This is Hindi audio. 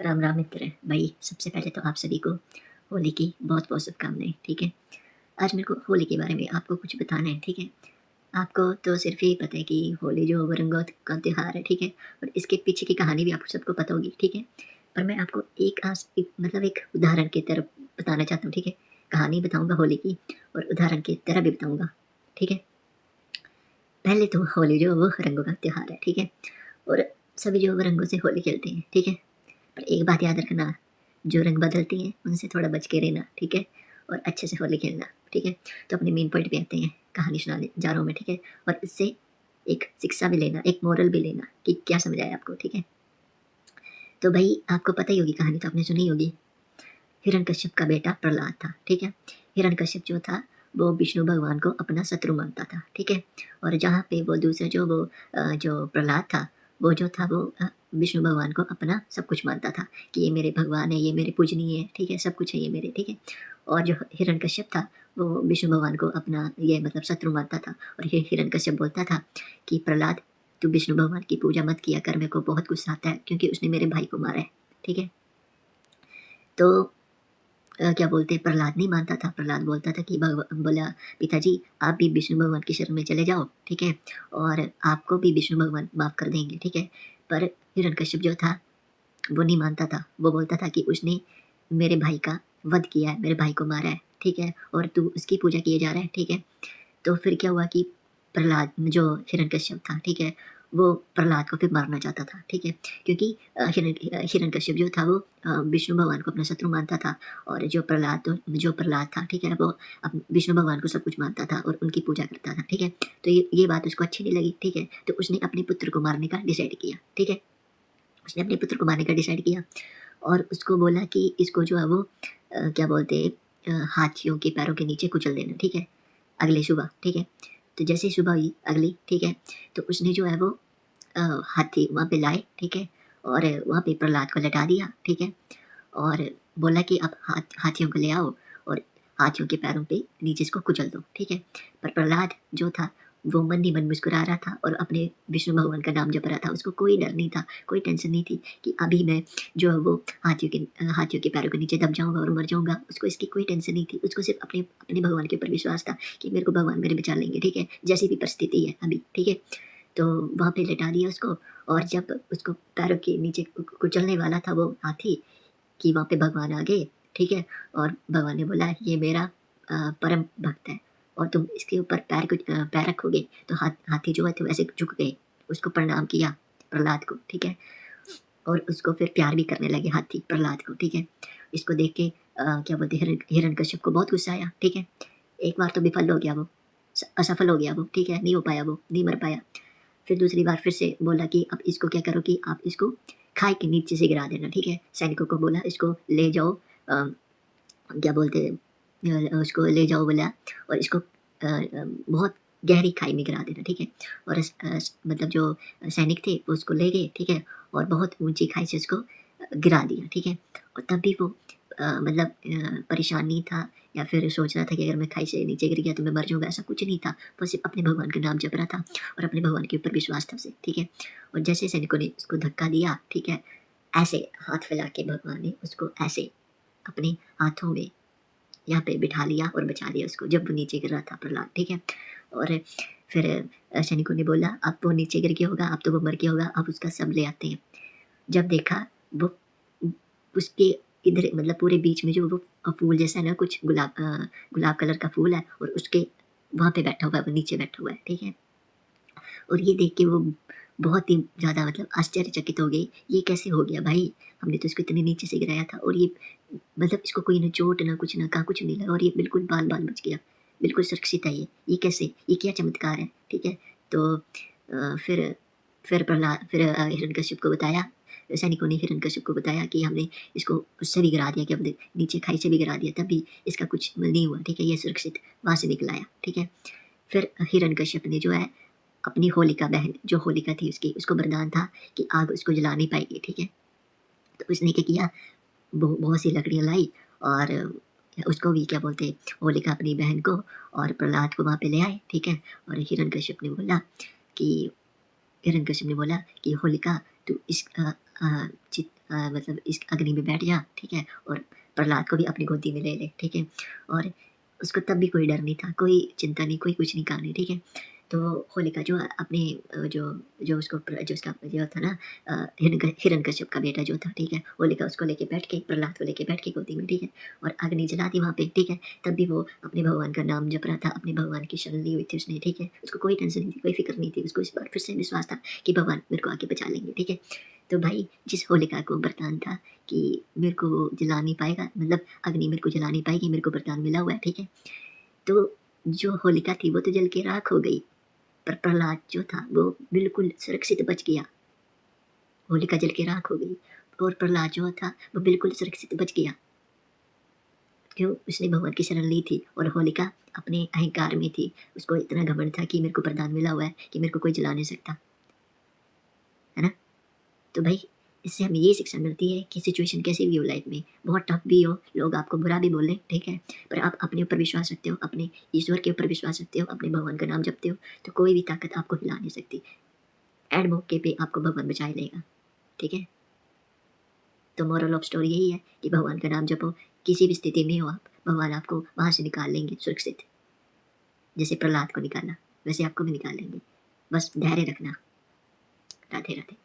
राम राम मित्र भाई, सबसे पहले तो आप सभी को होली की बहुत बहुत शुभकामनाएं। ठीक है, आज मेरे को होली के बारे में आपको कुछ बताना है। ठीक है, आपको तो सिर्फ यही पता है कि होली जो रंगों का त्योहार है। ठीक है, और इसके पीछे की कहानी भी आपको सबको पता होगी। ठीक है, पर मैं आपको मतलब एक उदाहरण की तरफ बताना चाहता हूँ। ठीक है, कहानी बताऊंगा होली की और उदाहरण की तरह भी बताऊंगा। ठीक है, पहले तो होली जो वो रंगों का त्योहार है। ठीक है, और सभी जो रंगों से होली खेलते हैं। ठीक है, पर एक बात याद रखना, जो रंग बदलती हैं उनसे थोड़ा बच के रहना। ठीक है, और अच्छे से होली खेलना। ठीक है, तो अपने मेन पॉइंट पे आते हैं, कहानी सुनाने जा रहा हूँ मैं। ठीक है, और इससे एक शिक्षा भी लेना, एक मोरल भी लेना कि क्या समझ आया आपको। ठीक है, तो भाई आपको पता ही होगी, कहानी तो आपने सुनी होगी। हिरण्यकश्यप का बेटा प्रहलाद था। ठीक है, हिरण्यकश्यप जो था वो विष्णु भगवान को अपना शत्रु मानता था। ठीक है, और जहाँ पे वो दूसरा जो प्रहलाद था, वो जो था वो विष्णु भगवान को अपना सब कुछ मानता था कि ये मेरे भगवान है, ये मेरे पूजनीय है। ठीक है, सब कुछ है ये मेरे। ठीक है, और जो हिरण्यकश्यप था वो विष्णु भगवान को अपना ये मतलब शत्रु मानता था। और हिरण्यकश्यप बोलता था कि प्रहलाद, तू विष्णु भगवान की पूजा मत किया कर, मेरे को बहुत गुस्सा आता है क्योंकि उसने मेरे भाई को मारा है। ठीक है, तो क्या बोलते हैं, प्रहलाद नहीं मानता था। प्रहलाद बोलता था कि बोला, पिताजी आप भी विष्णु भगवान की शरण में चले जाओ। ठीक है, और आपको भी विष्णु भगवान माफ कर देंगे। ठीक है, पर हिरण्यकश्यप जो था वो नहीं मानता था। वो बोलता था कि उसने मेरे भाई का वध किया है, मेरे भाई को मारा है। ठीक है, और तू उसकी पूजा किए जा रहा है। ठीक है, तो फिर क्या हुआ कि प्रहलाद जो हिरण्यकश्यप था, ठीक है, वो प्रहलाद को फिर मारना चाहता था। ठीक है, क्योंकि हिरण्यकश्यप जो था वो विष्णु भगवान को अपना शत्रु मानता था। और जो प्रहलाद था, ठीक है, वो विष्णु भगवान को सब कुछ मानता था और उनकी पूजा करता था। ठीक है, तो ये बात उसको अच्छी नहीं लगी। ठीक है, तो उसने अपने पुत्र को मारने का डिसाइड किया। ठीक है, उसने अपने पुत्र को मारने का डिसाइड किया और उसको बोला कि इसको जो है वो क्या बोलते हैं, हाथियों के पैरों के नीचे कुचल देना। ठीक है, अगली सुबह। ठीक है, तो जैसे ही सुबह हुई अगली, ठीक है, तो उसने जो है वो हाथी वहाँ पे लाए। ठीक है, और वहाँ पे प्रहलाद को लटा दिया। ठीक है, और बोला कि अब हाथियों को ले आओ और हाथियों के पैरों पे नीचे इसको कुचल दो। ठीक है, पर प्रहलाद जो था वो मन ही मन मुस्कुरा रहा था और अपने विष्णु भगवान का नाम जप रहा था। उसको कोई डर नहीं था, कोई टेंशन नहीं थी कि अभी मैं जो है वो हाथियों के पैरों के नीचे दब जाऊंगा और मर जाऊंगा। उसको इसकी कोई टेंशन नहीं थी। उसको सिर्फ अपने अपने भगवान के ऊपर विश्वास था कि मेरे को भगवान मेरे बचा लेंगे। ठीक है, जैसी भी परिस्थिति है अभी। ठीक है, तो वहाँ पे लिटा दिया उसको। और जब उसको पैरों के नीचे कुचलने वाला था वो हाथी, कि वहाँ पे भगवान आ गए। ठीक है, और भगवान ने बोला ये मेरा परम भक्त है और तुम इसके ऊपर पैर रखोगे। तो हाथी जो है तो वैसे झुक गए, उसको प्रणाम किया प्रहलाद को। ठीक है, और उसको फिर प्यार भी करने लगे हाथी प्रहलाद को। ठीक है, इसको देख के क्या बोलते हैं, हिरण्यकश्यप को बहुत गुस्सा आया। ठीक है, एक बार तो विफल हो गया वो, असफल हो गया वो। ठीक है, नहीं हो पाया, वो नहीं मर पाया। फिर दूसरी बार फिर से बोला कि अब इसको क्या करो कि आप इसको खाई के नीचे से गिरा देना। ठीक है, सैनिकों को बोला इसको ले जाओ, क्या बोलते हैं, उसको ले जाओ बोला, और इसको बहुत गहरी खाई में गिरा देना। ठीक है, और मतलब जो सैनिक थे वो उसको ले गए। ठीक है, और बहुत ऊंची खाई से उसको गिरा दिया। ठीक है, और तब भी वो मतलब परेशान नहीं था या फिर सोच रहा था कि अगर मैं खाई से नीचे गिर गया तो मैं मर जाऊंगा। ऐसा कुछ नहीं था, वो सिर्फ अपने भगवान का नाम जप रहा था और अपने भगवान के ऊपर विश्वास था उसे। ठीक है, और जैसे सैनिकों ने उसको धक्का दिया, ठीक है, ऐसे हाथ फैला के भगवान ने उसको ऐसे अपने हाथों में यहाँ पे बिठा लिया और बचा लिया उसको, जब वो नीचे गिर रहा था प्रहलाद। ठीक है, और फिर सैनिकों ने बोला अब वो नीचे गिर गया होगा, अब तो वो मर गया होगा, अब उसका शव ले आते हैं। जब देखा वो उसके इधर मतलब पूरे बीच में जो वो फूल जैसा है ना, कुछ गुलाब कलर का फूल है और उसके वहाँ पे बैठा हुआ है, वो नीचे बैठा हुआ है। ठीक है, और ये देख के वो बहुत ही ज़्यादा मतलब आश्चर्यचकित हो गई, ये कैसे हो गया भाई, हमने तो इसको इतने नीचे से गिराया था और ये मतलब इसको कोई ना चोट ना कुछ ना कहा, कुछ नहीं लगा और ये बिल्कुल बाल बाल बच गया, बिल्कुल सुरक्षित है ये कैसे, ये क्या चमत्कार है। ठीक है, तो फिर हिरण्यकश्यप को बताया, सैनिकों ने हिरण्यकश्यप को बताया कि हमने इसको उससे भी गिरा दिया, क्या बोलते नीचे खाई से भी गिरा दिया, तब भी इसका कुछ नहीं हुआ। ठीक है, ये सुरक्षित वहाँ से निकल आया। ठीक है, फिर हिरण्यकश्यप ने जो है अपनी होलिका बहन, जो होलिका थी उसकी, उसको वरदान था कि आग उसको जला नहीं पाएगी। ठीक है, तो उसने क्या किया, बहुत सी लकड़ियाँ लाई और उसको भी क्या बोलते होलिका अपनी बहन को और प्रहलाद को वहाँ पे ले आए। ठीक है, और हिरण्यकश्यप ने बोला कि होलिका तू इस मतलब इस अग्नि में बैठ जा, ठीक है? और प्रहलाद को भी अपनी गोदी में ले ले, ठीक है? और उसको तब भी कोई डर नहीं था, कोई चिंता नहीं, कोई कुछ नहीं कहानी, ठीक है? तो होलिका जो अपने जो जो उसको जो उसका जो था ना हिरण्यकश्यप का बेटा जो था, ठीक है? होलिका उसको लेके बैठ के, प्रहलाद को लेके बैठ के गोदी में, ठीक है? और अग्नि जला दी वहाँ पे, ठीक है? तब भी वो अपने भगवान का नाम जप रहा था, अपने भगवान की शरण ली हुई थी उसने, ठीक है? उसको कोई टेंशन नहीं थी, कोई फ़िक्र नहीं थी, उसको इस बार फिर से विश्वास था कि भगवान मेरे को आके बचा लेंगे, ठीक है? तो भाई जिस होलिका को वरदान था कि मेरे को वो जला नहीं पाएगा, मतलब अग्नि मेरे को जला नहीं पाएगी, मेरे को वरदान मिला हुआ है, ठीक है? तो जो होलिका थी वो तो जल के राख हो गई, पर प्रहलाद जो था वो बिल्कुल सुरक्षित बच गया। होलिका जल के राख हो गई और प्रहलाद जो था वो बिल्कुल सुरक्षित बच गया। क्यों? उसने भगवान की शरण ली थी और होलिका अपने अहंकार में थी। उसको इतना घमंड था कि मेरे को वरदान मिला हुआ है कि मेरे को कोई जला नहीं सकता। है ना? तो भाई इससे हमें ये शिक्षा मिलती है कि सिचुएशन कैसी भी हो लाइफ में, बहुत टफ भी हो, लोग आपको बुरा भी बोलें, ठीक है? पर आप अपने ऊपर विश्वास रखते हो, अपने ईश्वर के ऊपर विश्वास रखते हो, अपने भगवान का नाम जपते हो, तो कोई भी ताकत आपको हिला नहीं सकती। एंड मौके पे आपको भगवान बचा ही लेगा, ठीक है? तो मोरल ऑफ स्टोरी यही है कि भगवान का नाम जपो, किसी भी स्थिति में हो आप, भगवान आपको वहाँ से निकाल लेंगे सुरक्षित। जैसे प्रहलाद को निकाला, वैसे आपको भी निकाल लेंगे। बस धैर्य रखना। राधे राधे।